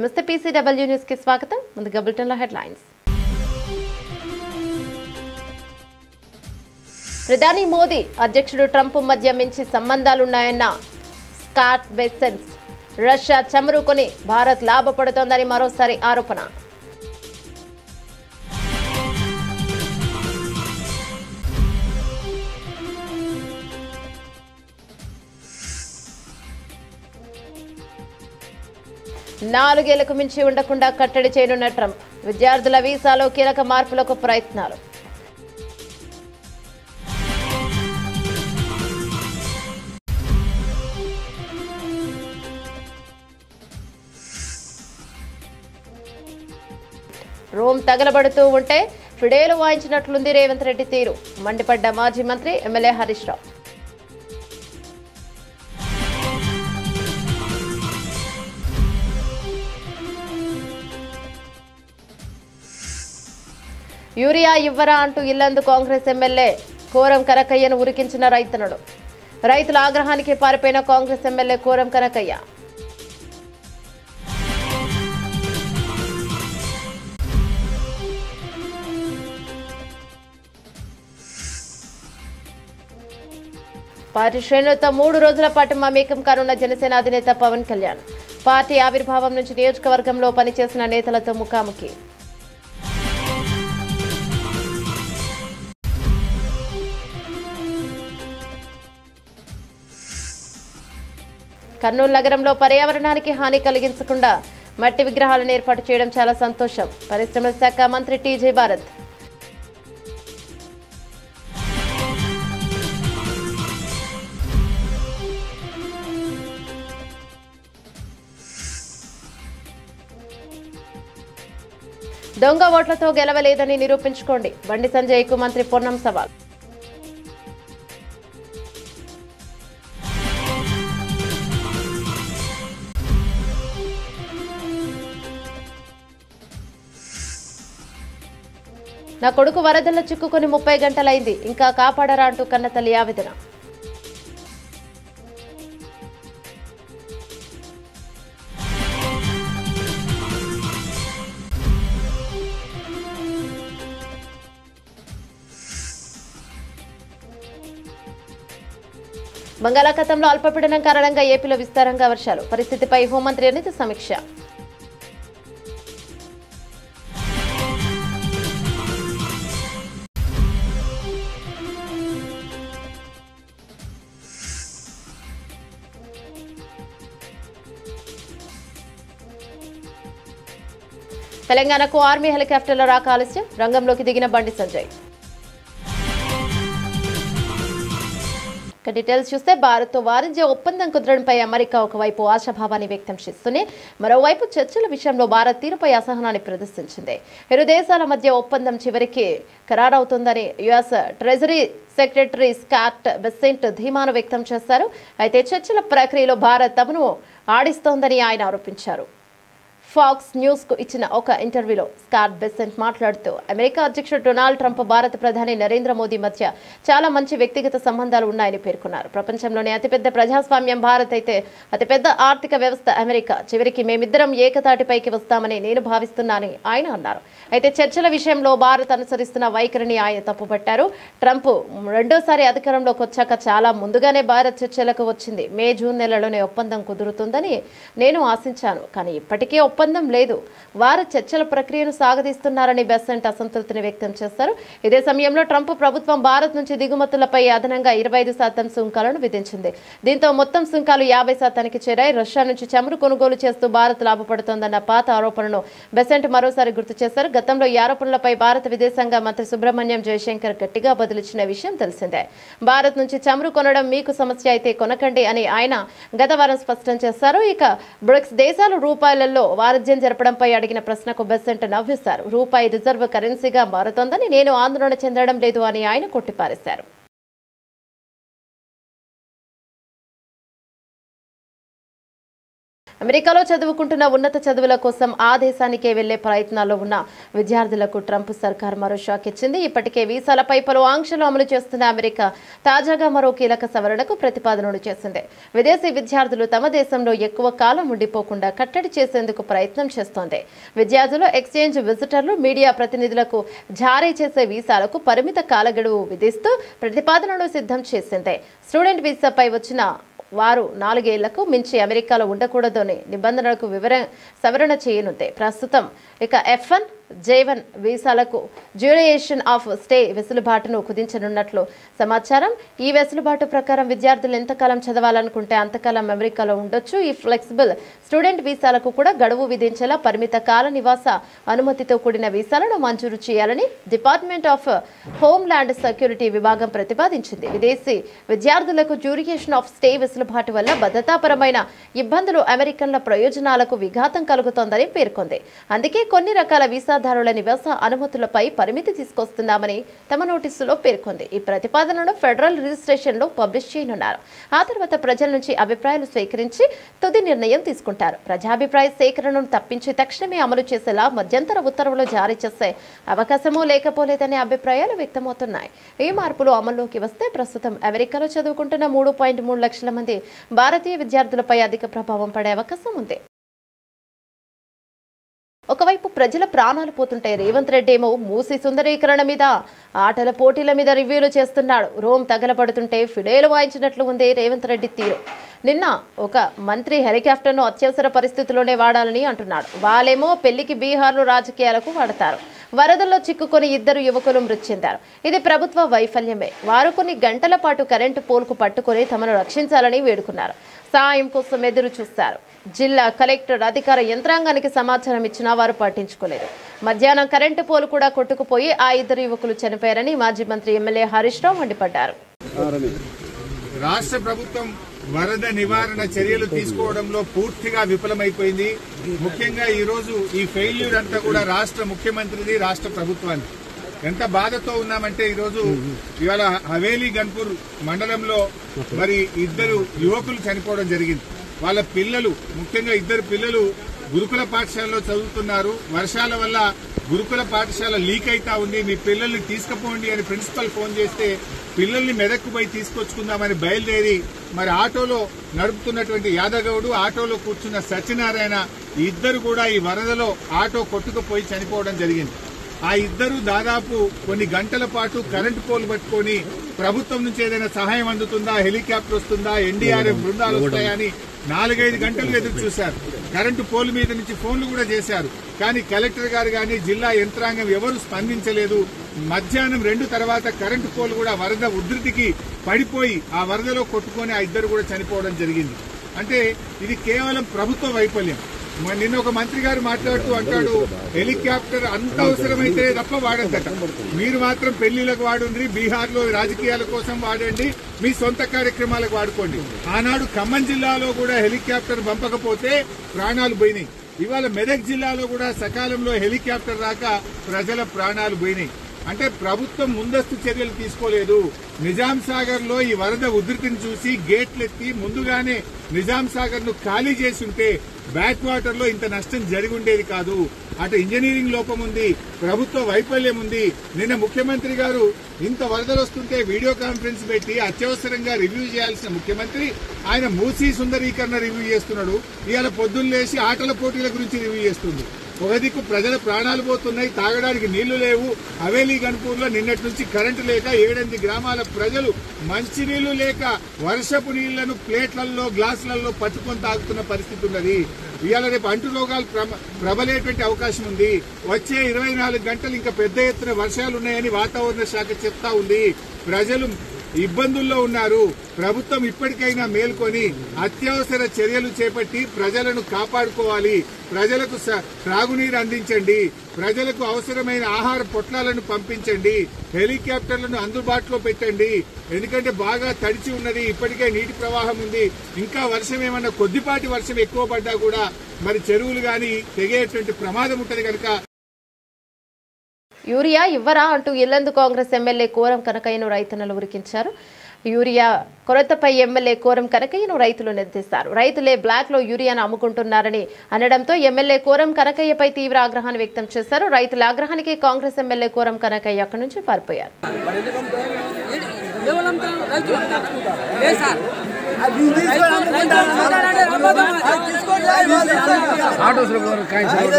నమస్తే PCW news కి స్వాగతం. ముందుగా బులెటిన్ లో హెడ్లైన్స్. ప్రధాని మోదీ అధ్యక్షుడు ట్రంప్ మధ్య మంచి సంబంధాలున్నాయన్న స్కాట్ బెసెన్స్. రష్యా చమురు కొని భారత్ లాభపడుతోందని మరోసారి ఆరోపణ. నాలుగేళ్లకు మించి ఉండకుండా కట్టడి చేయనున్న ట్రంప్. విద్యార్థుల వీసాలో కీలక మార్పులకు ప్రయత్నాలు. రోమ్ తగలబడుతూ ఉంటే ఫిడేలు వాయించినట్లుంది రేవంత్ రెడ్డి తీరు. మండిపడ్డ మాజీ మంత్రి ఎమ్మెల్యే హరీష్ రావు. యూరియా ఇవ్వరా అంటూ ఇల్లందు కాంగ్రెస్ ఎమ్మెల్యే కోరం కనకయ్యను ఉరికించిన రైతన్నలు. రైతుల ఆగ్రహానికి పారిపోయిన కాంగ్రెస్ ఎమ్మెల్యే కోరం కనకయ్య. పార్టీ శ్రేణులతో 3 రోజుల పాటు మమేకం కానున్న జనసేన అధినేత పవన్ కళ్యాణ్. పార్టీ ఆవిర్భావం నుంచి నియోజకవర్గంలో పనిచేసిన నేతలతో ముఖాముఖి. కర్నూలు నగరంలో పర్యావరణానికి హాని కలిగించకుండా మట్టి విగ్రహాలను ఏర్పాటు చేయడం చాలా సంతోషం. పరిశ్రమల శాఖ మంత్రి టీజే భారత్. దొంగ ఓట్లతో గెలవలేదని నిరూపించుకోండి. బండి సంజయ్కు మంత్రి పొన్నం సవాల్. నా కొడుకు వరదల్లో చిక్కుకొని 30 గంటలైంది, ఇంకా కాపాడరా అంటూ కన్నతల్లి ఆవేదన. బంగాళాఖాతంలో అల్పపీడనం కారణంగా ఏపీలో విస్తారంగా వర్షాలు. పరిస్థితిపై హోంమంత్రి అనిత సమీక్ష. తెలంగాణకు ఆర్మీ హెలికాప్టర్ల రాక ఆలస్యం. రంగంలోకి దిగిన బండి సంజయ్. డీటెయిల్స్ చూస్తే భారత్తో వాణిజ్య ఒప్పందం కుదరడంపై అమెరికా ఒకవైపు ఆశాభావాన్ని వ్యక్తం చేస్తూనే మరోవైపు చర్చల విషయంలో భారత్ తీరుపై అసహనాన్ని ప్రదర్శించింది. ఇరు దేశాల మధ్య ఒప్పందం చివరికి ఖరారవుతుందని US treasury secretary Scott Bessent ధీమాను వ్యక్తం చేశారు. అయితే చర్చల ప్రక్రియలో భారత్ తమను ఆడిస్తోందని ఆయన ఆరోపించారు. ఫాక్స్ న్యూస్ కు ఇచ్చిన ఒక ఇంటర్వ్యూలో స్కాట్ బెసెంట్ మాట్లాడుతూ అమెరికా అధ్యక్షుడు డొనాల్డ్ ట్రంప్ భారత ప్రధాని నరేంద్ర మోదీ మధ్య చాలా మంచి వ్యక్తిగత సంబంధాలు ఉన్నాయని పేర్కొన్నారు. ప్రపంచంలోనే అతిపెద్ద ప్రజాస్వామ్యం భారత్ అయితే అతిపెద్ద ఆర్థిక వ్యవస్థ అమెరికా. చివరికి మేమిద్దరం ఏకతాటిపైకి వస్తామని నేను భావిస్తున్నానని ఆయన అన్నారు. అయితే చర్చల విషయంలో భారత్ అనుసరిస్తున్న వైఖరిని ఆయన తప్పుపట్టారు. ట్రంప్ రెండోసారి అధికారంలోకి వచ్చాక చాలా ముందుగానే భారత్ చర్చలకు వచ్చింది. మే జూన్ నెలలోనే ఒప్పందం కుదురుతుందని నేను ఆశించాను, కానీ ఇప్పటికీ ఒప్పందం లేదు. వారు చర్చల ప్రక్రియను సాగదీస్తున్నారని బెసెంట్ అసంతృప్తిని వ్యక్తం చేశారు. ఇదే సమయంలో ట్రంప్ ప్రభుత్వం భారత్ నుంచి దిగుమతులపై అదనంగా 25% సుంకాలను విధించింది. దీంతో మొత్తం సుంకాలు 50% చేరాయి. రష్యా నుంచి చమురు కొనుగోలు చేస్తూ భారత్ లాభపడుతోందన్న పాత ఆరోపణను బెసెంట్ మరోసారి గుర్తు చేశారు. గతంలో ఈ ఆరోపణలపై భారత విదేశాంగ మంత్రి సుబ్రహ్మణ్యం జయశంకర్ గట్టిగా బదులిచ్చిన విషయం తెలిసిందే. భారత్ నుంచి చమురు కొనడం మీకు సమస్య అయితే కొనకండి అని ఆయన గత వారం స్పష్టం చేశారు. ఇక బ్రిక్స్ దేశాలు రూపాయలలో వాణిజ్యం జరపడంపై అడిగిన ప్రశ్నకు బెసెంట్ నవ్విస్తారు. రూపాయి రిజర్వ్ కరెన్సీగా మారుతోందని నేను ఆందోళన చెందడం లేదు అని ఆయన కొట్టిపారేశారు. అమెరికాలో చదువుకుంటున్న ఉన్నత చదువుల కోసం ఆ దేశానికే వెళ్లే ప్రయత్నాల్లో ఉన్న విద్యార్థులకు ట్రంప్ సర్కార్ మరో షాక్ ఇచ్చింది. ఇప్పటికే వీసాలపై పలు ఆంక్షలు అమలు చేస్తున్న అమెరికా తాజాగా మరో కీలక సవరణకు ప్రతిపాదనలు చేసింది. విదేశీ విద్యార్థులు తమ దేశంలో ఎక్కువ కాలం ఉండిపోకుండా కట్టడి చేసేందుకు ప్రయత్నం చేస్తోంది. విద్యార్థులు, ఎక్స్చేంజ్ విజిటర్లు, మీడియా ప్రతినిధులకు జారీ చేసే వీసాలకు పరిమిత కాలగడువు విధిస్తూ ప్రతిపాదనలు సిద్ధం చేసింది. స్టూడెంట్ వీసాపై వచ్చిన వారు 4 ఏళ్లకు మించి అమెరికాలో ఉండకూడదని నిబంధనలకు సవరణ చేయనుంది. ప్రస్తుతం ఇక F1, J1 వీసాలకు డ్యూరేషన్ ఆఫ్ స్టే వెసులుబాటును కుదించనున్నట్లు సమాచారం. ఈ వెసులుబాటు ప్రకారం విద్యార్థులు ఎంతకాలం చదవాలనుకుంటే అంతకాలం అమెరికాలో ఉండొచ్చు. ఈ ఫ్లెక్సిబుల్ స్టూడెంట్ వీసాలకు కూడా గడువు విధించేలా పరిమిత కాల నివాస అనుమతితో కూడిన వీసాలను మంజూరు చేయాలని డిపార్ట్మెంట్ ఆఫ్ హోమ్ల్యాండ్ సెక్యూరిటీ విభాగం ప్రతిపాదించింది. విదేశీ విద్యార్థులకు డ్యూరేషన్ ఆఫ్ స్టే వెసులుబాటు వల్ల భద్రతాపరమైన ఇబ్బందులు, అమెరికన్ల ప్రయోజనాలకు విఘాతం కలుగుతోందని పేర్కొంది. అందుకే కొన్ని రకాల వీసాదారుల నివాస అనుమతులపై పరిమితి తీసుకొస్తున్నామని తమ నోటీసులో పేర్కొంది. ఈ ప్రతిపాదనను ఫెడరల్ రిజిస్ట్రేషన్లో పబ్లిష్ చేయనున్నారు. ఆ తర్వాత ప్రజల నుంచి అభిప్రాయాలు స్వీకరించి తుది నిర్ణయం తీసుకుంటారు. ప్రజాభిప్రాయ సేకరణను తప్పించి తక్షణమే అమలు చేసేలా మధ్యంతర ఉత్తర్వులు జారీ చేసే అవకాశమూ లేకపోలేదనే అభిప్రాయాలు వ్యక్తమవుతున్నాయి. ఈ మార్పులు అమల్లోకి వస్తే ప్రస్తుతం అమెరికాలో చదువుకుంటున్న 3.3 లక్షల మంది భారతీయ విద్యార్థులపై అధిక ప్రభావం పడే అవకాశం ఉంది. ఒకవైపు ప్రజల ప్రాణాలు పోతుంటే రేవంత్ రెడ్డి ఏమో మూసీ సుందరీకరణ మీద, ఆటల పోటీల మీద రివ్యూలు చేస్తున్నాడు. రోమ్ తగలబడుతుంటే ఫిడేలు వాయించినట్లు ఉంది రేవంత్ రెడ్డి తీరు. నిన్న ఒక మంత్రి హెలికాప్టర్ను అత్యవసర పరిస్థితుల్లోనే వాడాలని అంటున్నాడు. వాళ్ళేమో పెళ్లికి బీహార్లో రాజకీయాలకు వాడతారు. వరదల్లో చిక్కుకొని 2 యువకులు మృతి చెందారు. ఇది ప్రభుత్వ వైఫల్యమే. వారు కొన్ని గంటల పాటు కరెంటు పోల్కు పట్టుకొని తమను రక్షించాలని వేడుకున్నారు. సాయం కోసం ఎదురు చూస్తారు. జిల్లా కలెక్టర్ అధికార యంత్రాంగానికి సమాచారం ఇచ్చినా వారు పట్టించుకోలేదు. మధ్యాహ్నం కరెంటు పోలు కూడా కొట్టుకుపోయి ఆ 2 యువకులు చనిపోయారని మాజీ మంత్రి ఎమ్మెల్యే హరీష్ రావు మండిపడ్డారు. రాష్ట్ర ప్రభుత్వం వరద నివారణ చర్యలు తీసుకోవడంలో పూర్తిగా విఫలమైపోయింది. ముఖ్యంగా ఈ రోజు ఈ ఫెయిల్యూర్ అంతా కూడా రాష్ట్ర ముఖ్యమంత్రిది, రాష్ట్ర ప్రభుత్వాన్ని. ఎంత బాధతో ఉన్నామంటే ఈరోజు ఇవాళ హవేలీ గన్పూర్ మండలంలో మరి 2 యువకులు చనిపోవడం జరిగింది. వాళ్ళ పిల్లలు, ముఖ్యంగా 2 పిల్లలు గురుకుల పాఠశాలలో చదువుతున్నారు. వర్షాల వల్ల గురుకుల పాఠశాల లీక్ అయితా ఉంది, మీ పిల్లల్ని తీసుకుపోండి అని ప్రిన్సిపల్ ఫోన్ చేస్తే పిల్లల్ని మెదక్కు పోయి తీసుకొచ్చుకుందామని బయలుదేరి మరి ఆటోలో నడుపుతున్నటువంటి యాదగౌడు, ఆటోలో కూర్చున్న సత్యనారాయణ, 2 కూడా ఈ వరదలో ఆటో కొట్టుకుపోయి చనిపోవడం జరిగింది. ఆ 2 దాదాపు కొన్ని గంటల పాటు కరెంటు పోలు పట్టుకొని ప్రభుత్వం నుంచి ఏదైనా సహాయం అందుతుందా, హెలికాప్టర్ వస్తుందా, ఎన్డీఆర్ఎఫ్ బృందాలు వస్తాయా అని 4-5 గంటలు ఎదురు చూశారు. కరెంటు పోలు మీద నుంచి ఫోన్లు కూడా చేశారు. కానీ కలెక్టర్ గారు కానీ జిల్లా యంత్రాంగం ఎవరు స్పందించలేదు. మధ్యాహ్నం 2 తర్వాత కరెంటు పోలు కూడా వరద ఉధృతికి పడిపోయి ఆ వరదలో కొట్టుకొని ఆ 2 కూడా చనిపోవడం జరిగింది. అంటే ఇది కేవలం ప్రభుత్వ వైఫల్యం. నిన్న ఒక మంత్రి గారు మాట్లాడుతూ అంటాడు, హెలికాప్టర్ అంత అవసరమైతే తప్ప వాడద్దట. మీరు మాత్రం పెళ్లిలకు వాడండి, బీహార్లో రాజకీయాల కోసం వాడండి, మీ సొంత కార్యక్రమాలకు వాడుకోండి. ఆనాడు ఖమ్మం జిల్లాలో కూడా హెలికాప్టర్ పంపకపోతే ప్రాణాలు పోయినాయి. ఇవాళ మెదక్ జిల్లాలో కూడా సకాలంలో హెలికాప్టర్ రాక ప్రజల ప్రాణాలు పోయినాయి. అంటే ప్రభుత్వం ముందస్తు చర్యలు తీసుకోలేదు. నిజాం సాగర్ లో ఈ వరద ఉధృతిని చూసి గేట్లెత్తి ముందుగానే నిజాం సాగర్ ను ఖాళీ చేసి ఉంటే బ్యాక్ వాటర్ లో ఇంత నష్టం జరిగి ఉండేది కాదు. అటు ఇంజనీరింగ్ లోపం ఉంది, ప్రభుత్వ వైఫల్యం ఉంది. నిన్న ముఖ్యమంత్రి గారు ఇంత వరదలు వస్తుంటే వీడియో కాన్ఫరెన్స్ పెట్టి అత్యవసరంగా రివ్యూ చేయాల్సిన ముఖ్యమంత్రి ఆయన మూసీ సుందరీకరణ రివ్యూ చేస్తున్నాడు. ఇవాళ పొద్దున్న లేచి ఆటల పోటీల గురించి రివ్యూ చేస్తుంది. ఒక దిక్కు ప్రజల ప్రాణాలు పోతున్నాయి, తాగడానికి నీళ్లు లేవు. హవేలీ గన్పూర్లో నిన్నటి నుంచి కరెంటు లేక 7-8 గ్రామాల ప్రజలు మంచినీళ్లు లేక వర్షపు నీళ్లను ప్లేట్లలో, గ్లాసులలో పట్టుకొని తాగుతున్న పరిస్థితి ఉన్నది. ఇవాళ రేపు అంటు రోగాలు ప్రబలేటువంటి అవకాశం ఉంది. వచ్చే 24 గంటలు ఇంకా పెద్ద ఎత్తున వర్షాలున్నాయని వాతావరణ శాఖ చెప్తా ఉంది. ప్రజలు ఇబ్బందుల్లో ఉన్నారు. ప్రభుత్వం ఇప్పటికైనా మేల్కొని అత్యవసర చర్యలు చేపట్టి ప్రజలను కాపాడుకోవాలి. ప్రజలకు త్రాగునీరు అందించండి, ప్రజలకు అవసరమైన ఆహార పొట్లాలను పంపించండి, హెలికాప్టర్లను అందుబాటులో పెట్టండి. ఎందుకంటే బాగా తడిచి ఉన్నది, ఇప్పటికే నీటి ప్రవాహం ఉంది. ఇంకా వర్షం ఏమన్నా కొద్దిపాటి వర్షం ఎక్కువ పడ్డా కూడా మరి చెరువులు గాని తెగేటువంటి ప్రమాదం ఉంటది కనుక యూరియా ఇవ్వరా అంటూ ఇల్లందు కాంగ్రెస్ ఎమ్మెల్యే కోరం కనకయ్యను రైతన్నలు ఉరికించారు. యూరియా కొరతపై ఎమ్మెల్యే కోరం కనకయ్యను రైతులు నిలదీశారు. రైతులే బ్లాక్ లో యూరియాను అమ్ముకుంటున్నారని అనడంతో ఎమ్మెల్యే కోరం కనకయ్యపై తీవ్ర ఆగ్రహాన్ని వ్యక్తం చేశారు. రైతుల ఆగ్రహానికి కాంగ్రెస్ ఎమ్మెల్యే కోరం కనకయ్య అక్కడి నుంచి పారిపోయారు.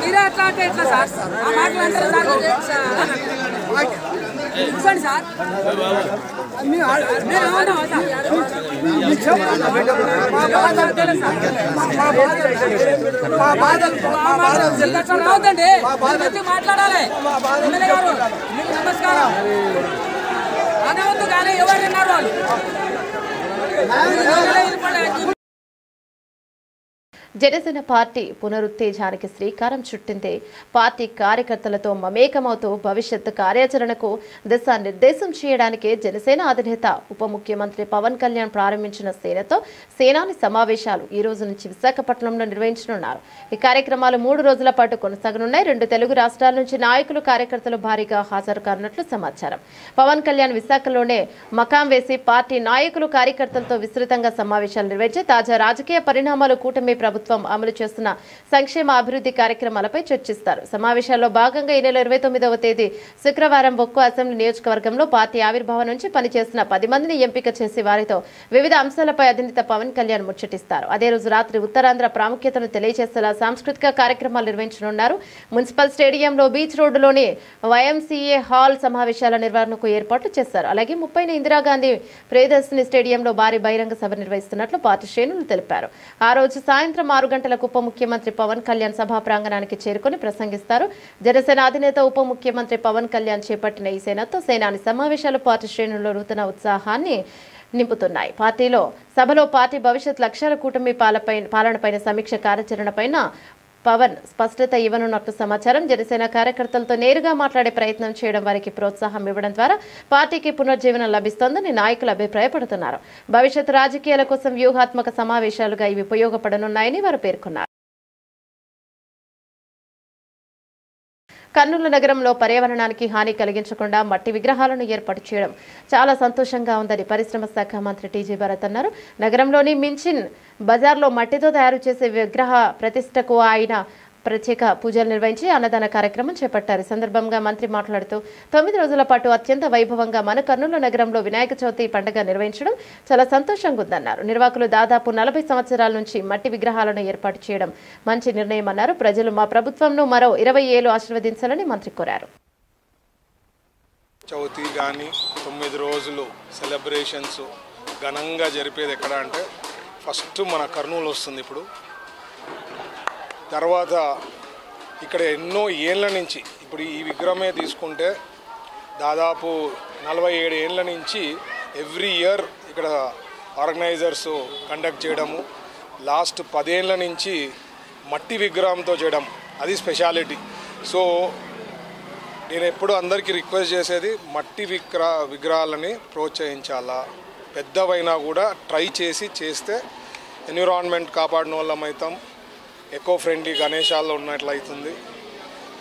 మీరే ఎట్లా అంటే ఎట్లా సార్ ఆ మాటలు ఇవ్వండి సార్ అవుతండి మాట్లాడాలి. ఎమ్మెల్యే గారు మీకు నమస్కారం. అనవద్దు కానీ ఎవరు విన్నారు వాళ్ళు. జనసేన పార్టీ పునరుత్తేజానికి శ్రీకారం చుట్టింది. పార్టీ కార్యకర్తలతో మమేకమవుతూ భవిష్యత్తు కార్యాచరణకు దిశానిర్దేశం చేయడానికి జనసేన అధినేత ఉప ముఖ్యమంత్రి పవన్ కళ్యాణ్ ప్రారంభించిన సేనాని సమావేశాలు ఈ రోజు నుంచి విశాఖపట్నంలో నిర్వహించనున్నారు. ఈ కార్యక్రమాలు 3 రోజుల పాటు కొనసాగనున్నాయి. 2 తెలుగు రాష్ట్రాల నుంచి నాయకులు కార్యకర్తలు భారీగా హాజరు కానున్నట్లు సమాచారం. పవన్ కళ్యాణ్ విశాఖలోనే మకాం వేసి పార్టీ నాయకులు కార్యకర్తలతో విస్తృతంగా సమావేశాలు నిర్వహించి తాజా రాజకీయ పరిణామాలు, కూటమి ప్రభుత్వం అమలు చేస్తున్న సంక్షేమ అభివృద్ధి కార్యక్రమాలపై చర్చిస్తారు. సమావేశాల్లో భాగంగా ఈ నెల 29వ తేదీ శుక్రవారం ఒక్కో అసెంబ్లీ నియోజకవర్గంలో పార్టీ ఆవిర్భావం నుంచి పనిచేస్తున్న 10 మందిని ఎంపిక చేసి వారితో వివిధ అంశాలపై అధినేత పవన్ కళ్యాణ్ ముచ్చటిస్తారు. అదే రోజు రాత్రి ఉత్తరాంధ్ర ప్రాముఖ్యతను తెలియజేసేలా సాంస్కృతిక కార్యక్రమాలు నిర్వహించనున్నారు. మున్సిపల్ స్టేడియంలో బీచ్ రోడ్డులోని వైఎంసీఏ హాల్ సమావేశాల నిర్వహణకు ఏర్పాట్లు చేశారు. అలాగే 30న ఇందిరాగాంధీ ప్రియదర్శిని స్టేడియంలో భారీ బహిరంగ సభ నిర్వహిస్తున్నట్లు పార్టీ శ్రేణులు తెలిపారు. ఆ రోజు సాయంత్రం 6 గంటలకు ఉప ముఖ్యమంత్రి పవన్ కళ్యాణ్ సభా ప్రాంగణానికి చేరుకుని ప్రసంగిస్తారు. జనసేన అధినేత ఉప ముఖ్యమంత్రి పవన్ కళ్యాణ్ చేపట్టిన ఈ సేనాని సమావేశాలు పార్టీ శ్రేణుల్లో నూతన ఉత్సాహాన్ని నింపుతున్నాయి. సభలో పార్టీ భవిష్యత్ లక్ష్యాల, కూటమి పాలనపైన సమీక్ష, కార్యాచరణపైన పవన్ స్పష్టత ఇవ్వనున్నట్లు సమాచారం. జనసేన కార్యకర్తలతో నేరుగా మాట్లాడే ప్రయత్నం చేయడం, వారికి ప్రోత్సాహం ఇవ్వడం ద్వారా పార్టీకి పునర్జీవనం లభిస్తోందని నాయకులు అభిప్రాయపడుతున్నారు. భవిష్యత్ రాజకీయాల కోసం వ్యూహాత్మక సమావేశాలుగా ఇవి ఉపయోగపడనున్నాయని వారు పేర్కొన్నారు. కర్నూలు నగరంలో పర్యావరణానికి హాని కలిగించకుండా మట్టి విగ్రహాలను ఏర్పాటు చేయడం చాలా సంతోషంగా ఉందని పరిశ్రమ శాఖ మంత్రి టీజీ భరత్ అన్నారు. నగరంలోని మించిన్ బజార్లో మట్టితో తయారు చేసే విగ్రహ ప్రతిష్టకు ఆయన ప్రత్యేక పూజలు నిర్వహించి అన్నదాన కార్యక్రమం చేపట్టారు. ఈ సందర్భంగా మంత్రి మాట్లాడుతూ 9 రోజుల పాటు అత్యంత వైభవంగా మన కర్నూలు నగరంలో వినాయక చవితి పండుగ నిర్వహించడం చాలా సంతోషంగా ఉందన్నారు. నిర్వాహకులు దాదాపు 40 సంవత్సరాల నుంచి మట్టి విగ్రహాలను ఏర్పాటు చేయడం మంచి నిర్ణయం అన్నారు. ప్రజలు మా ప్రభుత్వంను మరో 20 ఏళ్లు ఆశీర్వదించాలని మంత్రి కోరారు. చవితి కానీ 9 రోజులు సెలబ్రేషన్స్ ఘనంగా జరిపేది ఎక్కడ అంటే ఫస్ట్ మన కర్నూలు వస్తుంది. ఇప్పుడు తర్వాత ఇక్కడ ఎన్నో ఏళ్ళ నుంచి ఇప్పుడు ఈ విగ్రహమే తీసుకుంటే దాదాపు 47 ఏళ్ళ నుంచి ఎవ్రీ ఇయర్ ఇక్కడ ఆర్గనైజర్స్ కండక్ట్ చేయడము, లాస్ట్ 10 ఏళ్ళ నుంచి మట్టి విగ్రహంతో చేయడం, అది స్పెషాలిటీ. సో నేను ఎప్పుడు అందరికీ రిక్వెస్ట్ చేసేది మట్టి విగ్రహాలని ప్రోత్సహించాలా, పెద్దవైనా కూడా ట్రై చేస్తే ఎన్విరాన్మెంట్ కాపాడిన వాళ్ళం అవుతాం, ఎకో ఫ్రెండ్లీ గణేశాల్లో ఉన్నట్లయితుంది,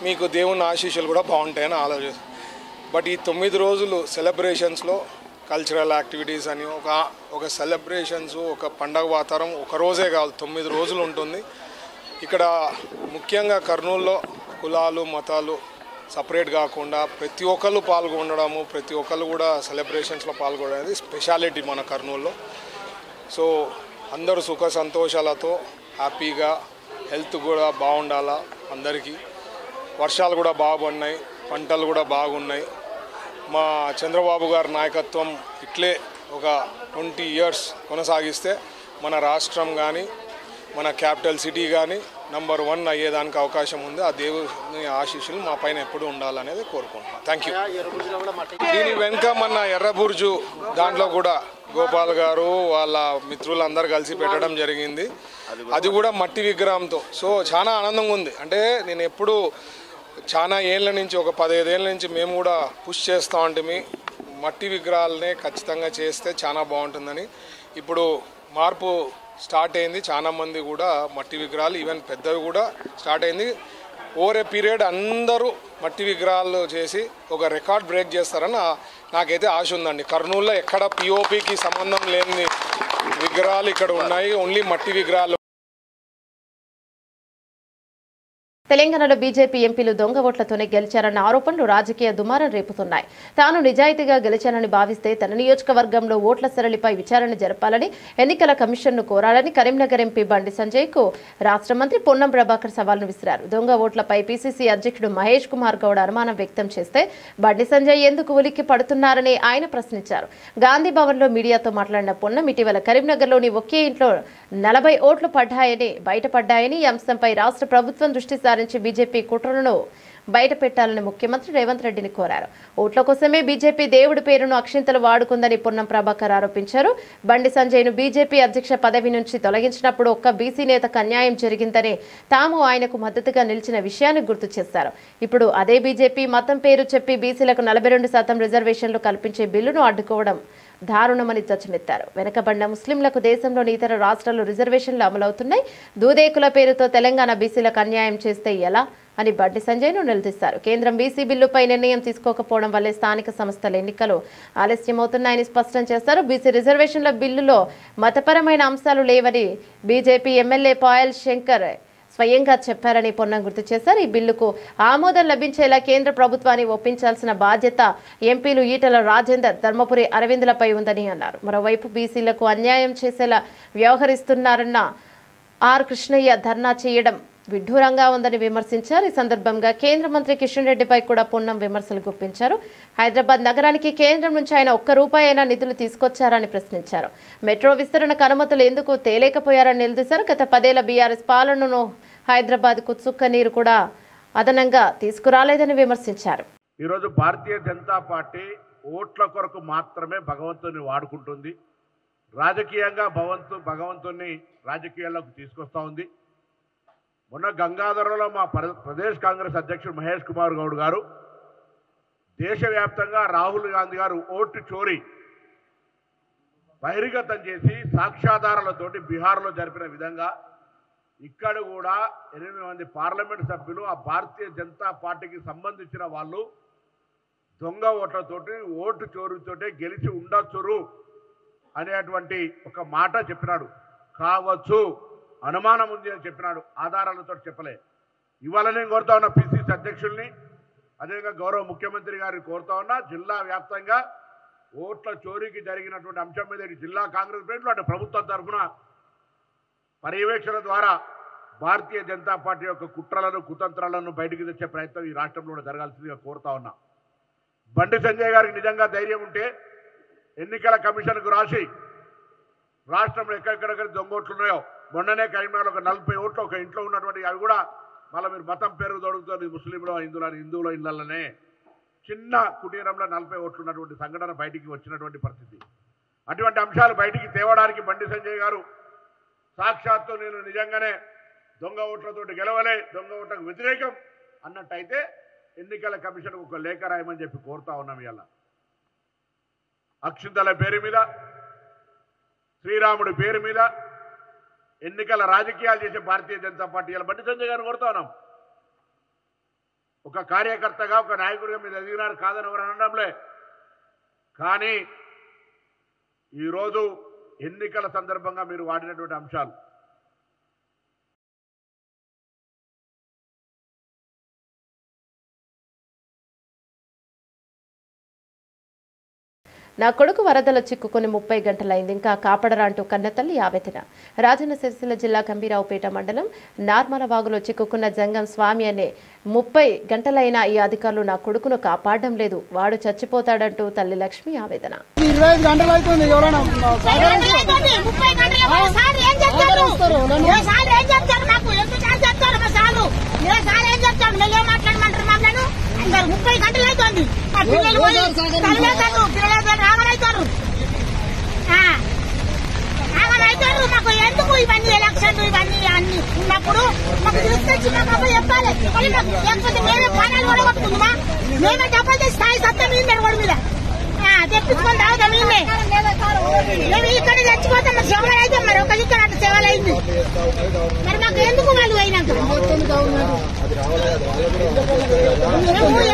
మీకు దేవుని ఆశీస్సులు కూడా బాగుంటాయని ఆలోచన. బట్ ఈ 9 రోజులు సెలబ్రేషన్స్లో కల్చరల్ యాక్టివిటీస్ అని ఒక సెలబ్రేషన్స్, ఒక పండగ వాతావరణం ఒక రోజే కాదు 9 రోజులు ఉంటుంది. ఇక్కడ ముఖ్యంగా కర్నూలులో కులాలు మతాలు సపరేట్ కాకుండా ప్రతి ఒక్కళ్ళు పాల్గొనడము, ప్రతి ఒక్కళ్ళు కూడా సెలబ్రేషన్స్లో పాల్గొనడం అనేది స్పెషాలిటీ మన కర్నూలులో. సో అందరూ సుఖ సంతోషాలతో హ్యాపీగా, హెల్త్ కూడా బాగుండాలా అందరికీ. వర్షాలు కూడా బాగున్నాయి, పంటలు కూడా బాగున్నాయి. మా చంద్రబాబు గారి నాయకత్వం ఇట్లే ఒక 20 years కొనసాగిస్తే మన రాష్ట్రం కానీ మన క్యాపిటల్ సిటీ కానీ నంబర్ 1 అయ్యేదానికి అవకాశం ఉంది. ఆ దేవుని ఆశీస్సులు మా పైన ఎప్పుడు ఉండాలనేది కోరుకుంటున్నాం. Thank you. దీని వెనుక మన ఎర్రబుర్జు దాంట్లో కూడా గోపాల్ గారు వాళ్ళ మిత్రులందరూ కలిసి పెట్టడం జరిగింది. అది కూడా మట్టి విగ్రహంతో. సో చాలా ఆనందంగా ఉంది. అంటే నేను ఎప్పుడు చాలా ఏళ్ళ నుంచి ఒక 15 ఏళ్ళ నుంచి మేము కూడా పుష్ చేస్తూ ఉంటాము మట్టి విగ్రహాలనే ఖచ్చితంగా చేస్తే చాలా బాగుంటుందని. ఇప్పుడు మార్పు స్టార్ట్ అయింది, చాలా మంది కూడా మట్టి విగ్రహాలు ఈవెన్ పెద్దవి కూడా స్టార్ట్ అయింది. ఓవర్ ఏ పీరియడ్ అందరూ మట్టి విగ్రహాలు చేసి ఒక రికార్డ్ బ్రేక్ చేస్తారని నాకైతే ఆశ ఉందండి. కర్నూలులో ఎక్కడ పిఓపికి సంబంధం లేని విగ్రహాలు ఇక్కడ ఉన్నాయి, ఓన్లీ మట్టి విగ్రహాలు. తెలంగాణలో బీజేపీ ఎంపీలు దొంగ ఓట్లతోనే గెలిచారన్న ఆరోపణలు రాజకీయ దుమారం రేపుతున్నాయి. తాను నిజాయితీగా గెలిచానని భావిస్తే తన నియోజకవర్గంలో ఓట్ల సరళిపై విచారణ జరపాలని ఎన్నికల కమిషన్ను కోరాలని కరీంనగర్ ఎంపీ బండి సంజయ్కు రాష్ట్ర మంత్రి పొన్నం ప్రభాకర్ సవాల్ను విసిరారు. దొంగ ఓట్లపై పీసీసీ అధ్యక్షుడు మహేష్ కుమార్ గౌడ్ అనుమానం వ్యక్తం చేస్తే బండి సంజయ్ ఎందుకు ఉలిక్కి పడుతున్నారని ఆయన ప్రశ్నించారు. గాంధీ భవన్లో మీడియాతో మాట్లాడిన పొన్నం ఇటీవల కరీంనగర్లోని ఒకే ఇంట్లో 40 ఓట్లు పడ్డాయని బయటపడ్డాయని ఈ అంశంపై రాష్ట్ర ప్రభుత్వం దృష్టి సారించి బీజేపీ కుట్రలను బయట పెట్టాలని ముఖ్యమంత్రి రేవంత్ రెడ్డిని కోరారు. ఓట్ల కోసమే బీజేపీ దేవుడి పేరును అక్షింతలు వాడుకుందని పొన్నం ప్రభాకర్ ఆరోపించారు. బండి సంజయ్ను బీజేపీ అధ్యక్ష పదవి నుంచి తొలగించినప్పుడు ఒక్క బీసీ నేతకు అన్యాయం జరిగిందని తాము ఆయనకు మద్దతుగా నిలిచిన విషయాన్ని గుర్తు చేశారు. ఇప్పుడు అదే బీజేపీ మతం పేరు చెప్పి బీసీలకు 42% రిజర్వేషన్లు కల్పించే బిల్లును అడ్డుకోవడం దారుణమని ధ్వజమెత్తారు. వెనుకబడిన ముస్లింలకు దేశంలోని ఇతర రాష్ట్రాల్లో రిజర్వేషన్లు అమలవుతున్నాయి. దూదేకుల పేరుతో తెలంగాణ బీసీలకు అన్యాయం చేస్తే ఎలా అని బండి సంజయ్ను నిలదీశారు. కేంద్రం బీసీ బిల్లుపై నిర్ణయం తీసుకోకపోవడం వల్లే స్థానిక సంస్థల ఎన్నికలు ఆలస్యమవుతున్నాయని స్పష్టం చేశారు. బీసీ రిజర్వేషన్ల బిల్లులో మతపరమైన అంశాలు లేవని బీజేపీ ఎమ్మెల్యే పాయల్ శంకర్ స్వయంగా చెప్పారని పొన్నం గుర్తు చేశారు. ఈ బిల్లుకు ఆమోదం లభించేలా కేంద్ర ప్రభుత్వాన్ని ఒప్పించాల్సిన బాధ్యత ఎంపీలు ఈటల రాజేందర్, ధర్మపురి అరవిందులపై ఉందని అన్నారు. మరోవైపు బీసీలకు అన్యాయం చేసేలా వ్యవహరిస్తున్నారన్న ఆర్ కృష్ణయ్య ధర్నా చేయడం విడ్డూరంగా ఉందని విమర్శించారు. ఈ సందర్భంగా కేంద్ర మంత్రి కిషన్ రెడ్డిపై కూడా పొన్నం విమర్శలు గుప్పించారు. హైదరాబాద్ నగరానికి కేంద్రం నుంచి ఆయన ₹1 అయినా నిధులు తీసుకొచ్చారని ప్రశ్నించారు. మెట్రో విస్తరణకు అనుమతులు ఎందుకు తేలేకపోయారని నిలదీశారు. గత 10 ఏళ్ల బీఆర్ఎస్ పాలనను హైదరాబాద్కు చుక్క నీరు కూడా అదనంగా తీసుకురాలేదని విమర్శించారు. ఈరోజు భారతీయ జనతా పార్టీ ఓట్ల కొరకు మాత్రమే భగవంతుని వాడుకుంటుంది. రాజకీయంగా భగవంతుని రాజకీయాల్లోకి తీసుకొస్తా ఉంది. మొన్న గంగాధరలో మా ప్రదేశ్ కాంగ్రెస్ అధ్యక్షుడు మహేష్ కుమార్ గౌడ్ గారు దేశవ్యాప్తంగా రాహుల్ గాంధీ గారు ఓటు చోరీ బహిర్గతం చేసి సాక్ష్యాధారాలతోటి బీహార్లో జరిపిన విధంగా ఇక్కడ కూడా 8 మంది పార్లమెంట్ సభ్యులు ఆ భారతీయ జనతా పార్టీకి సంబంధించిన వాళ్ళు దొంగ ఓట్లతోటి ఓటు చోరీతోటి గెలిచి ఉండొచ్చురు అనేటువంటి ఒక మాట చెప్పినాడు. కావచ్చు, అనుమానం ఉంది అని చెప్పినాడు, ఆధారాలతో చెప్పలే. ఇవాళ నేను కోరుతా ఉన్నా పిసిసి అధ్యక్షుల్ని, అదేవిధంగా గౌరవ ముఖ్యమంత్రి గారిని కోరుతా ఉన్నా, జిల్లా వ్యాప్తంగా ఓట్ల చోరీకి జరిగినటువంటి అంశం మీద జిల్లా కాంగ్రెస్ ప్లేట్లు అంటే ప్రభుత్వం తరఫున పర్యవేక్షణ ద్వారా భారతీయ జనతా పార్టీ యొక్క కుట్రలను కుతంత్రాలను బయటికి తెచ్చే ప్రయత్నం ఈ రాష్ట్రంలో కూడా జరగాల్సిందిగా కోరుతా ఉన్నా. బండి సంజయ్ గారికి నిజంగా ధైర్యం ఉంటే ఎన్నికల కమిషన్కు రాసి రాష్ట్రంలో ఎక్కడెక్కడ దొంగ ఓట్లు ఉన్నాయో, మొన్ననే కరీంనగర్లో ఒక 40 ఓట్లు ఒక ఇంట్లో ఉన్నటువంటి అవి కూడా మళ్ళీ మీరు మతం పేరు దొరుకుతుంది ముస్లింలో హిందువులో ఇళ్లలోనే చిన్న కుటీరంలో 40 ఓట్లు ఉన్నటువంటి సంఘటన బయటికి వచ్చినటువంటి పరిస్థితి. అటువంటి అంశాలు బయటికి తేవడానికి బండి సంజయ్ గారు సాక్షాత్తు నేను నిజంగానే దొంగ ఓట్లతోటి గెలవలే, దొంగ ఓట్లకు వ్యతిరేకం అన్నట్టయితే ఎన్నికల కమిషన్కు ఒక లేఖ రాయమని చెప్పి కోరుతా ఉన్నాం. ఇలా అక్షింతల పేరు మీద, శ్రీరాముడి పేరు మీద ఎన్నికల రాజకీయాలు చేసే భారతీయ జనతా పార్టీ ఇలా బండి సంజయ్ గారిని కోరుతా ఉన్నాం. ఒక కార్యకర్తగా ఒక నాయకుడిగా మీరు ఎదిగినారు కాదని ఎవరు అనడంలే, కానీ ఈరోజు ఎన్నికల సందర్భంగా మీరు వాడినటువంటి అంశాలు నా కొడుకు వరదలో చిక్కుకొని 30 గంటలైంది, ఇంకా కాపాడరా అంటూ కన్నతల్లి ఆవేదన. రాజన్న సిరిసిల్ల జిల్లా గంభీరావుపేట మండలం నార్మలవాగులో చిక్కుకున్న జంగం స్వామి అనే 30 గంటలైనా ఈ అధికారులు నా కొడుకును కాపాడడం లేదు, వాడు చచ్చిపోతాడంటూ తల్లి లక్ష్మి ఆవేదన. 25 గంటలు అవుతుంది. ఎవరైనా అందరు 30 గంటలు అవుతుంది. పిల్లలు రాగలవుతారు అవుతారు. మాకు ఎందుకు ఇవన్నీ ఎలక్షన్లు ఇవన్నీ అన్ని ఉన్నప్పుడు మాకు తీసుకొచ్చి మాకు చెప్పాలి. లేకపోతే మేమే ప్రాణాలు కూడా కొట్టుకుందామా? మేమే డబ్బులు తెచ్చి స్థాయి సత్తా మీద కూడా మీద తెప్పించుకొని తాగుతాం. మేము ఇక్కడ చచ్చిపోతాం. మరి సేవలు అయితే మరి ఒక ఇక్కడ అట్లా సేవలు అయింది. మరి మాకు ఎందుకు వాళ్ళు అయినాక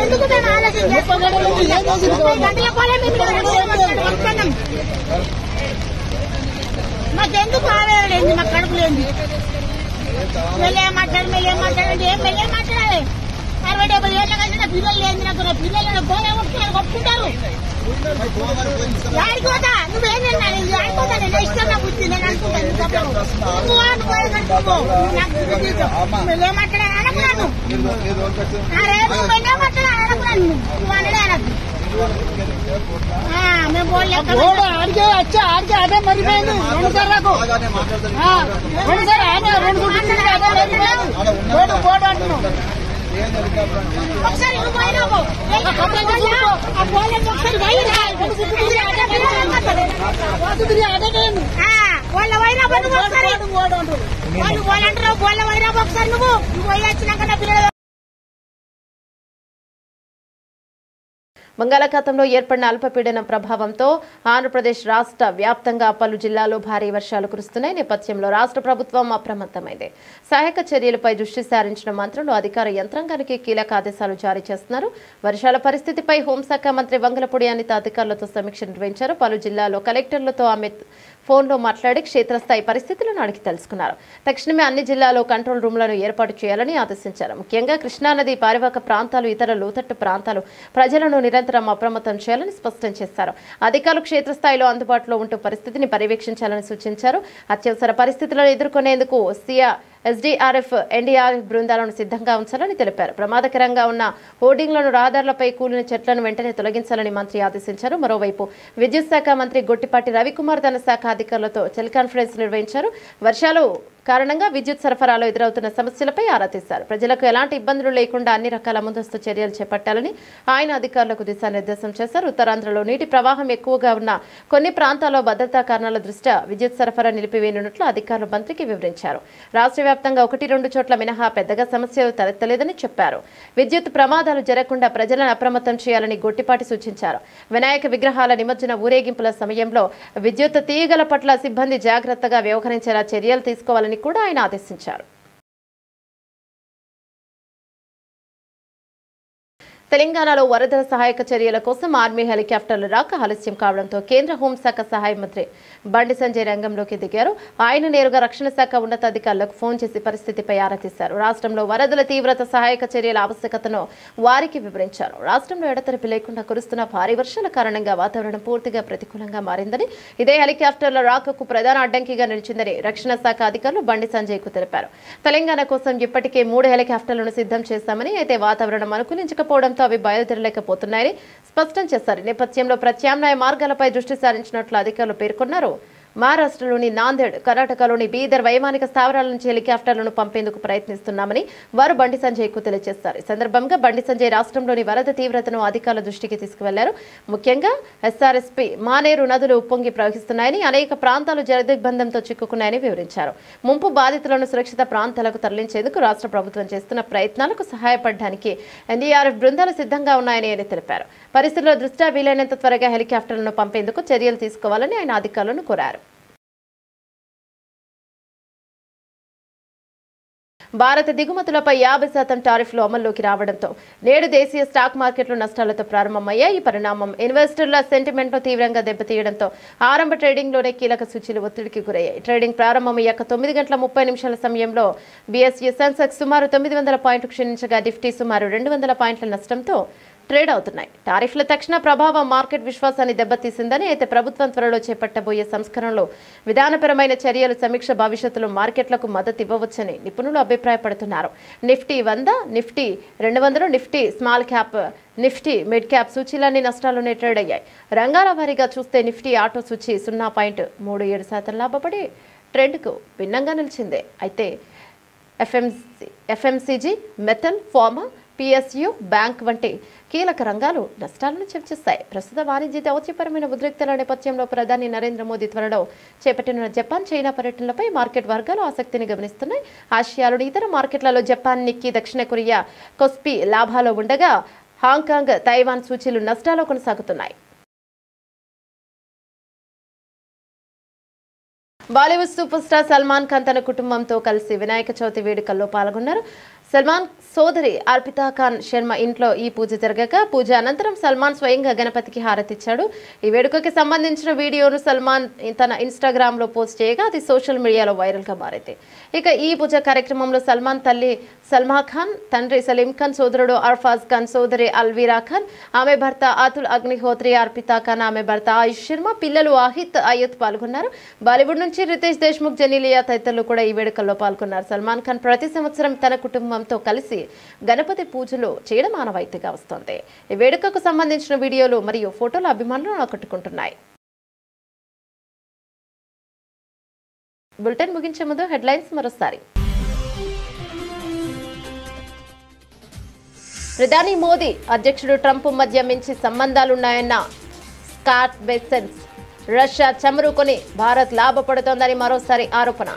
ఎందుకు మేము ఆలోచన గంటల పోలే మేము మాకెందుకు ఆవేదలేదు? మాకు కడుపు లేదు. మెల్లేం మాట్లాడండి ఏం మెల్లేం మాట్లాడాలి. 60-70 ఏళ్ళ కలిసిన పిల్లలు లేదు. నాకు నా పిల్లలు పోలే కొట్టుకున్నారు, కొట్టుకుంటారు. ఆడిపోతా నువ్వేనన్నా ఆడిపోతా. నేను ఇష్టం నాకు వచ్చి నేను అనుకుంటాను. మెల్లేం మాట్లాడాలి అనుకున్నాను. మెల్లేం మాట్లాడాలి అనుకున్నాను. నువ్వు అనడే అనకు. మేము ఆడికే వచ్చా ఆడికే అదే మరిపోయింది. 2 సార్లకు 2 సార్ రెండు బోర్డు అంటున్నావు. ఒకసారి వాళ్ళ వైరా వాళ్ళు అంటారు. వాళ్ళ వైరా ఒకసారి నువ్వు పోయి వచ్చినాక నా పిల్లలు బంగాళాఖాతంలో ఏర్పడిన అల్పపీడనం ప్రభావంతో ఆంధ్రప్రదేశ్ రాష్ట్ర వ్యాప్తంగా పలు జిల్లాల్లో భారీ వర్షాలు కురుస్తున్నాయి. నేపథ్యంలో రాష్ట్ర ప్రభుత్వం అప్రమత్తమైంది. సహాయక చర్యలపై దృష్టి సారించిన మంత్రులు అధికార యంత్రాంగానికి కీలక ఆదేశాలు జారీ చేస్తున్నారు. వర్షాల పరిస్థితిపై హోంశాఖ మంత్రి వంగలపూడి అనిత అధికారులతో సమీక్ష నిర్వహించారు. పలు జిల్లాల్లో కలెక్టర్లతో ఆమె ఫోన్లో మాట్లాడి క్షేత్రస్థాయి పరిస్థితులను అడిగి తెలుసుకున్నారు. తక్షణమే అన్ని జిల్లాల్లో కంట్రోల్ రూమ్లను ఏర్పాటు చేయాలని ఆదేశించారు. ముఖ్యంగా కృష్ణానది పరివాహక ప్రాంతాలు, ఇతర లోతట్టు ప్రాంతాలు ప్రజలను నిరంతరం అప్రమత్తం చేయాలని స్పష్టం చేశారు. అధికారులు క్షేత్రస్థాయిలో అందుబాటులో ఉంటూ పరిస్థితిని పర్యవేక్షించాలని సూచించారు. అత్యవసర పరిస్థితులను ఎదుర్కొనేందుకు ఎస్డీఆర్ఎఫ్, ఎన్డీఆర్ఎఫ్ బృందాలను సిద్ధంగా ఉంచాలని తెలిపారు. ప్రమాదకరంగా ఉన్న హోర్డింగ్లను, రహదారులపై కూలిన చెట్లను వెంటనే తొలగించాలని మంత్రి ఆదేశించారు. మరోవైపు విద్యుత్ శాఖ మంత్రి గొట్టిపాటి రవికుమార్ తన శాఖ అధికారులతో టెలికాన్ఫరెన్స్ నిర్వహించారు. వర్షాలు కారణంగా విద్యుత్ సరఫరాలో ఎదురవుతున్న సమస్యలపై ఆరా తీశారు. ప్రజలకు ఎలాంటి ఇబ్బందులు లేకుండా అన్ని రకాల ముందస్తు చర్యలు చేపట్టాలని ఆయన అధికారులకు దిశానిర్దేశం చేశారు. ఉత్తరాంధ్రలో నీటి ప్రవాహం ఎక్కువగా ఉన్న కొన్ని ప్రాంతాల్లో భద్రతా కారణాల దృష్ట్యా విద్యుత్ సరఫరా నిలిపివేయనున్నట్లు అధికారులు మంత్రికి వివరించారు. రాష్ట్ర వ్యాప్తంగా 1-2 చోట్ల మినహా పెద్దగా సమస్యలు తలెత్తలేదని చెప్పారు. విద్యుత్ ప్రమాదాలు జరగకుండా ప్రజలను అప్రమత్తం చేయాలని గొట్టిపాటి సూచించారు. వినాయక విగ్రహాల నిమజ్జన ఊరేగింపుల సమయంలో విద్యుత్ తీగల పట్ల సిబ్బంది జాగ్రత్తగా వ్యవహరించేలా చర్యలు తీసుకోవాలని కూడా ఆయన ఆదేశించారు. తెలంగాణలో వరదల సహాయక చర్యల కోసం ఆర్మీ హెలికాప్టర్లు రాక ఆలస్యం కావడంతో కేంద్ర హోంశాఖ సహాయ మంత్రి బండి సంజయ్ రంగంలోకి దిగారు. ఆయన నేరుగా రక్షణ శాఖ ఉన్నతాధికారులకు ఫోన్ చేసి పరిస్థితిపై ఆరా తీశారు. రాష్ట్రంలో వరదల తీవ్రత, సహాయక చర్యల ఆవశ్యకతను వారికి వివరించారు. రాష్ట్రంలో ఎడతెరిపి లేకుండా కురుస్తున్న భారీ వర్షాల కారణంగా వాతావరణం పూర్తిగా ప్రతికూలంగా మారిందని, ఇదే హెలికాప్టర్ల రాకకు ప్రధాన అడ్డంకిగా నిలిచిందని రక్షణ శాఖ అధికారులు బండి సంజయ్ కు తెలిపారు. తెలంగాణ కోసం ఇప్పటికే 3 హెలికాప్టర్లను సిద్ధం చేశామని, అయితే వాతావరణం అనుకూలించకపోవడంతో అవి బయలుదేరలేకపోతున్నాయని స్పష్టం చేశారు. నేపథ్యంలో ప్రత్యామ్నాయ మార్గాలపై దృష్టి సారించినట్లు అధికారులు పేర్కొన్నారు. మహారాష్ట్రలోని నాందేడ్, కర్ణాటకలోని బీదర్ వైమానిక స్థావరాల నుంచి హెలికాప్టర్లను పంపేందుకు ప్రయత్నిస్తున్నామని వారు బండి సంజయ్ కు తెలియజేశారు. ఈ సందర్భంగా బండి సంజయ్ రాష్ట్రంలోని వరద తీవ్రతను అధికారుల దృష్టికి తీసుకువెళ్లారు. ముఖ్యంగా ఎస్ఆర్ఎస్పీ, మానేరు నదులు ఉప్పొంగి ప్రవహిస్తున్నాయని, అనేక ప్రాంతాలు జలదిగ్బంధంతో చిక్కుకున్నాయని వివరించారు. ముంపు బాధితులను సురక్షిత ప్రాంతాలకు తరలించేందుకు రాష్ట్ర ప్రభుత్వం చేస్తున్న ప్రయత్నాలకు సహాయపడడానికి ఎన్డీఆర్ఎఫ్ బృందాలు సిద్ధంగా ఉన్నాయని ఆయన తెలిపారు. పరిస్థితుల దృష్ట్యా వీలైనంత త్వరగా హెలికాప్టర్లను పంపేందుకు చర్యలు తీసుకోవాలని ఆయన అధికారులను కోరారు. భారత దిగుమతులపై 50% టారిఫ్లు అమల్లోకి రావడంతో నేడు దేశీయ స్టాక్ మార్కెట్లు నష్టాలతో ప్రారంభమయ్యాయి. ఈ పరిణామం ఇన్వెస్టర్ల సెంటిమెంట్ను తీవ్రంగా దెబ్బతీయడంతో ఆరంభ ట్రేడింగ్లోనే కీలక సూచీలు ఒత్తిడికి గురయ్యాయి. ట్రేడింగ్ ప్రారంభమయ్యాక 9:30 సమయంలో బీఎస్ఈ సెన్సెక్స్ సుమారు 900 పాయింట్లు క్షీణించగా నిఫ్టీ సుమారు 200 పాయింట్ల నష్టంతో ట్రేడ్ అవుతున్నాయి. టారిఫ్ల తక్షణ ప్రభావం మార్కెట్ విశ్వాసాన్ని దెబ్బతీసిందని, అయితే ప్రభుత్వం త్వరలో చేపట్టబోయే సంస్కరణలు, విధానపరమైన చర్యలు సమీక్ష భవిష్యత్తులో మార్కెట్లకు మద్దతు ఇవ్వవచ్చని నిపుణులు అభిప్రాయపడుతున్నారు. Nifty 100, Nifty 200, Nifty small cap, Nifty mid cap సూచీలన్నీ నష్టాల్లోనే ట్రేడ్ అయ్యాయి. రంగాల వారీగా చూస్తే నిఫ్టీ ఆటో సూచీ 0.37% లాభపడి ట్రెండ్కు భిన్నంగా నిలిచింది. అయితే FMCG, metal, pharma, PSU, bank వంటి కీలక రంగాలు నష్టాలను చవిచూస్తాయి. ప్రస్తుత వాణిజ్య దౌత్యపరమైన ఉద్రిక్తల నేపథ్యంలో ప్రధాని నరేంద్ర మోదీ త్వరలో చేపట్టిన జపాన్ చైనా పర్యటనలపై మార్కెట్ వర్గాలు ఆసక్తిని గమనిస్తున్నాయి. ఆసియాలోని ఇతర మార్కెట్లలో జపాన్, నిక్కీ, దక్షిణ కొరియా, కొస్పీ లాభాల్లో ఉండగా హాంకాంగ్, తైవాన్ సూచీలు నష్టాల్లో కొనసాగుతున్నాయి. బాలీవుడ్ సూపర్ స్టార్ సల్మాన్ ఖాన్ తన కుటుంబంతో కలిసి వినాయక చవితి వేడుకల్లో పాల్గొన్నారు. సల్మాన్ సోదరి అర్పితా ఖాన్ శర్మ ఇంట్లో ఈ పూజ జరగగా పూజ అనంతరం సల్మాన్ స్వయంగా గణపతికి హారతిచ్చాడు. ఈ వేడుకకి సంబంధించిన వీడియోను సల్మాన్ తన ఇన్స్టాగ్రామ్ లో పోస్ట్ చేయగా అది సోషల్ మీడియాలో వైరల్ గా మారింది. ఇక ఈ పూజ కార్యక్రమంలో సల్మాన్ తల్లి సల్మా ఖాన్, తండ్రి సలీం ఖాన్, సోదరుడు అర్ఫాజ్ ఖాన్, సోదరి అల్వీరా ఖాన్, ఆమె భర్త అతుల్ అగ్నిహోత్రి, అర్పితా ఖాన్, ఆమె భర్త ఆయుష్ శర్మ, పిల్లలు ఆహిత్, అయ్యత్ పాల్గొన్నారు. బాలీవుడ్ నుంచి రితేష్ దేశ్ముఖ్, జెనీలియా తదితరులు కూడా ఈ వేడుకల్లో పాల్గొన్నారు. సల్మాన్ ఖాన్ ప్రతి సంవత్సరం తన కుటుంబంతో కలిసి గణపతి పూజలు చేయడం ఆనవాయితీగా వస్తోంది. ఈ వేడుకకు సంబంధించిన వీడియోలు మరియు ఫోటోలు అభిమానులను ఆకట్టుకుంటున్నాయి. బులెటిన్ ముగించే ముందు హెడ్లైన్స్ మరోసారి. ప్రధాని మోదీ, అధ్యక్షుడు ట్రంప్ మధ్య మంచి సంబంధాలున్నాయన్న స్కాట్ బెసెన్స్. రష్యా చమురుకొని భారత్ లాభపడుతోందని మరోసారి ఆరోపణ.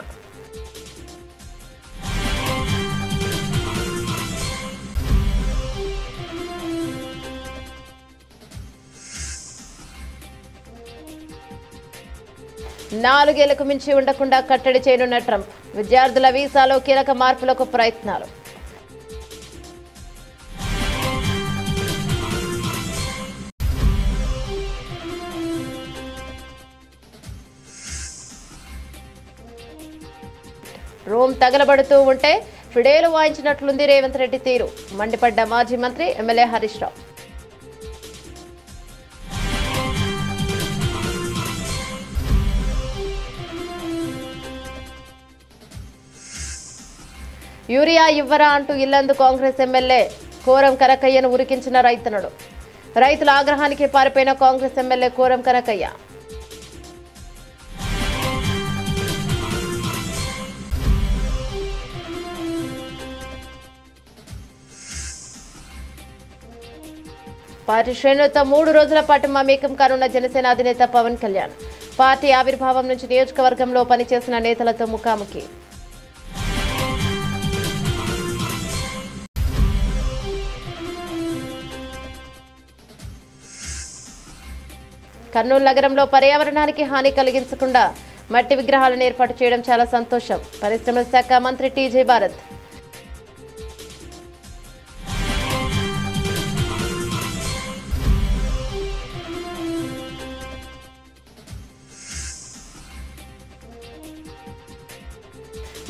నాలుగేళ్లకు మించి ఉండకుండా కట్టడి చేయనున్న ట్రంప్. విద్యార్థుల వీసాలో కీలక మార్పులకు ప్రయత్నాలు. రూమ్ తగలబడుతూ ఉంటే ఫిడేలు వాయించినట్లుంది రేవంత్ రెడ్డి తీరు. మండిపడ్డ మాజీ మంత్రి ఎమ్మెల్యే హరీష్ రావు. యూరియా ఇవ్వరా అంటూ ఇల్లందు కాంగ్రెస్ ఎమ్మెల్యే కోరం కనకయ్యను ఉరికించిన రైతన్నడు. రైతుల ఆగ్రహానికి పారిపోయిన కాంగ్రెస్ ఎమ్మెల్యే కోరం కనకయ్య. పార్టీ శ్రేణులతో 3 రోజుల పాటు మమేకం కానున్న జనసేన అధినేత పవన్ కళ్యాణ్. పార్టీ ఆవిర్భావం నుంచి నియోజకవర్గంలో పనిచేసిన నేతలతో ముఖాముఖి. కర్నూలు నగరంలో పర్యావరణానికి హాని కలిగించకుండా మట్టి విగ్రహాలను ఏర్పాటు చేయడం చాలా సంతోషం. పరిశ్రమల శాఖ మంత్రి టీజే భారత్.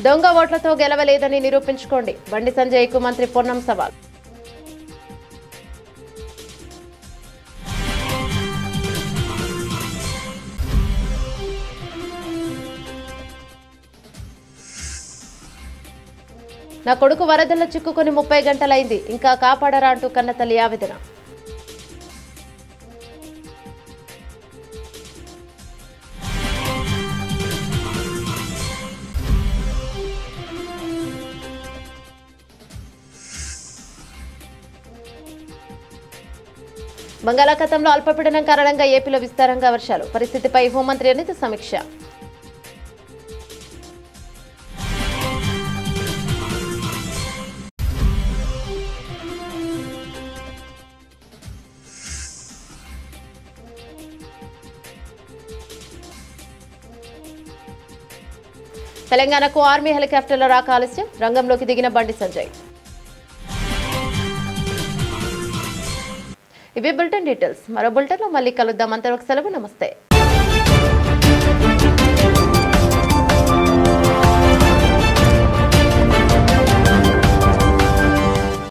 దొంగ ఓట్లతో గెలవలేదని నిరూపించుకోండి. బండి సంజయ్కు మంత్రి పొన్నం సవాల్. నా కొడుకు వరదల్లో చిక్కుకొని 30 గంటలైంది, ఇంకా కాపాడరా అంటూ కన్నతల్లి ఆవేదన. బంగాళాఖాతంలో అల్పపీడనం కారణంగా ఏపీలో విస్తారంగా వర్షాలు. పరిస్థితిపై హోంమంత్రి అనిత సమీక్ష. తెలంగాణకు ఆర్మీ హెలికాప్టర్ల రాక ఆలస్యం. రంగంలోకి దిగిన బండి సంజయ్. ఇవి బులెటిన్ డీటెయిల్స్. మరో బులెటిన్లో మళ్ళీ కలుద్దాం. అంతవరకు సెలవు. నమస్తే.